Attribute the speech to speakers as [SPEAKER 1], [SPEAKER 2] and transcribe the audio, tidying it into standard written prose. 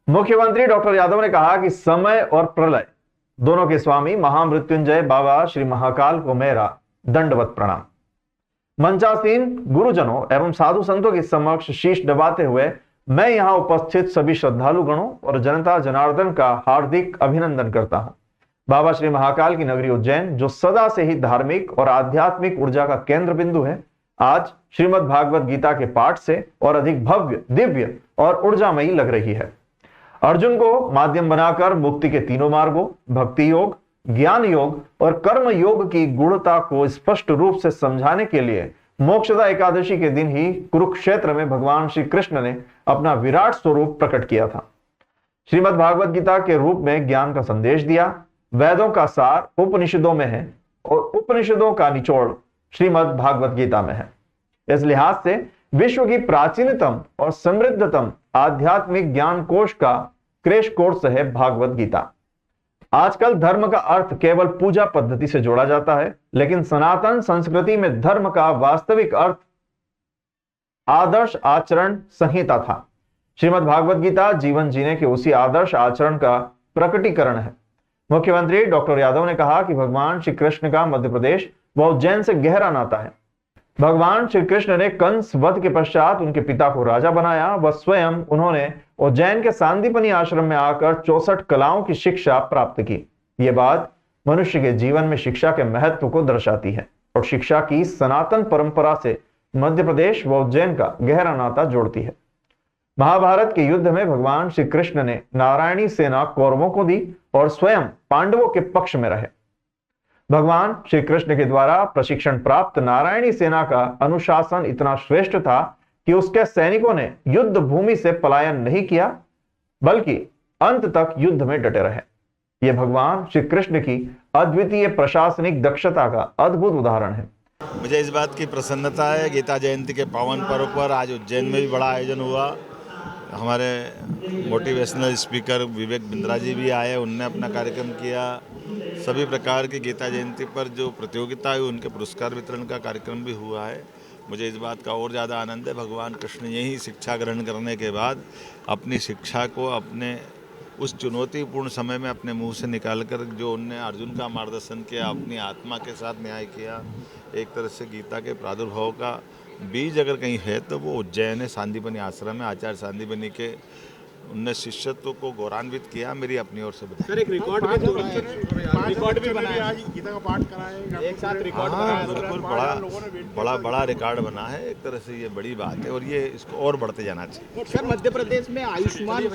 [SPEAKER 1] मुख्यमंत्री डॉक्टर यादव ने कहा कि समय और प्रलय दोनों के स्वामी महामृत्युंजय बाबा श्री महाकाल को मेरा दंडवत प्रणाम। मंचासीन गुरुजनों एवं साधु संतों के समक्ष शीश दबाते हुए मैं यहां उपस्थित सभी श्रद्धालु गणों और जनता जनार्दन का हार्दिक अभिनंदन करता हूं। बाबा श्री महाकाल की नगरी उज्जैन, जो सदा से ही धार्मिक और आध्यात्मिक ऊर्जा का केंद्र बिंदु है, आज श्रीमद् भागवत गीता के पाठ से और अधिक भव्य, दिव्य और ऊर्जामयी लग रही है। अर्जुन को माध्यम बनाकर मुक्ति के तीनों मार्गों, भक्ति योग, ज्ञान योग और कर्म योग की गूढ़ता को स्पष्ट रूप से समझाने के लिए मोक्षदा एकादशी के दिन ही कुरुक्षेत्र में भगवान श्री कृष्ण ने अपना विराट स्वरूप प्रकट किया था। श्रीमद् भागवत गीता के रूप में ज्ञान का संदेश दिया। वेदों का सार उपनिषदों में है और उपनिषदों का निचोड़ श्रीमद् भागवत गीता में है। इस लिहाज से विश्व की प्राचीनतम और समृद्धतम आध्यात्मिक ज्ञान कोश का क्रैश कोर्स है भागवत गीता। आजकल धर्म का अर्थ केवल पूजा पद्धति से जोड़ा जाता है, लेकिन सनातन संस्कृति में धर्म का वास्तविक अर्थ आदर्श आचरण संहिता था। श्रीमद् भागवत गीता जीवन जीने के उसी आदर्श आचरण का प्रकटीकरण है। मुख्यमंत्री डॉक्टर यादव ने कहा कि भगवान श्री कृष्ण का मध्य प्रदेश व उज्जैन से गहरा नाता है। भगवान श्री कृष्ण ने कंस वध के पश्चात उनके पिता को राजा बनाया व स्वयं उन्होंने उज्जैन के सांदीपनि आश्रम में आकर 64 कलाओं की शिक्षा प्राप्त की। ये बात मनुष्य के जीवन में शिक्षा के महत्व को दर्शाती है और शिक्षा की सनातन परंपरा से मध्य प्रदेश व उज्जैन का गहरा नाता जोड़ती है। महाभारत के युद्ध में भगवान श्री कृष्ण ने नारायणी सेना कौरवों को दी और स्वयं पांडवों के पक्ष में रहे। भगवान श्री कृष्ण के द्वारा प्रशिक्षण प्राप्त नारायणी सेना का अनुशासन इतना श्रेष्ठ था कि उसके सैनिकों ने युद्ध भूमि से पलायन नहीं किया, बल्कि अंत तक युद्ध में डटे रहे। यह भगवान श्री कृष्ण की अद्वितीय प्रशासनिक दक्षता का अद्भुत उदाहरण है।
[SPEAKER 2] मुझे इस बात की प्रसन्नता है, गीता जयंती के पावन पर्व पर आज उज्जैन में भी बड़ा आयोजन हुआ। हमारे मोटिवेशनल स्पीकर विवेक बिंद्रा जी भी आए, उनने अपना कार्यक्रम किया। सभी प्रकार की गीता जयंती पर जो प्रतियोगिता हुई उनके पुरस्कार वितरण का कार्यक्रम भी हुआ है। मुझे इस बात का और ज़्यादा आनंद है, भगवान कृष्ण यही शिक्षा ग्रहण करने के बाद अपनी शिक्षा को अपने उस चुनौतीपूर्ण समय में अपने मुंह से निकालकर जो उनने अर्जुन का मार्गदर्शन किया, अपनी आत्मा के साथ न्याय किया, एक तरह से गीता के प्रादुर्भाव का बीज अगर कहीं है तो वो उज्जैन है, सांदीपनि आश्रम है। आचार्य सांदीपनि के उनने शिष्यत्व को गौरवान्वित किया। मेरी अपनी ओर से
[SPEAKER 3] सर एक रिकॉर्ड भी बना है, आज गीता का पाठ कराए एक साथ रिकॉर्ड बना है।
[SPEAKER 2] बिल्कुल बड़ा रिकॉर्ड बना है। एक तरह से ये बड़ी बात है और ये इसको और बढ़ते जाना चाहिए।
[SPEAKER 3] सर मध्य प्रदेश में आयुष्मान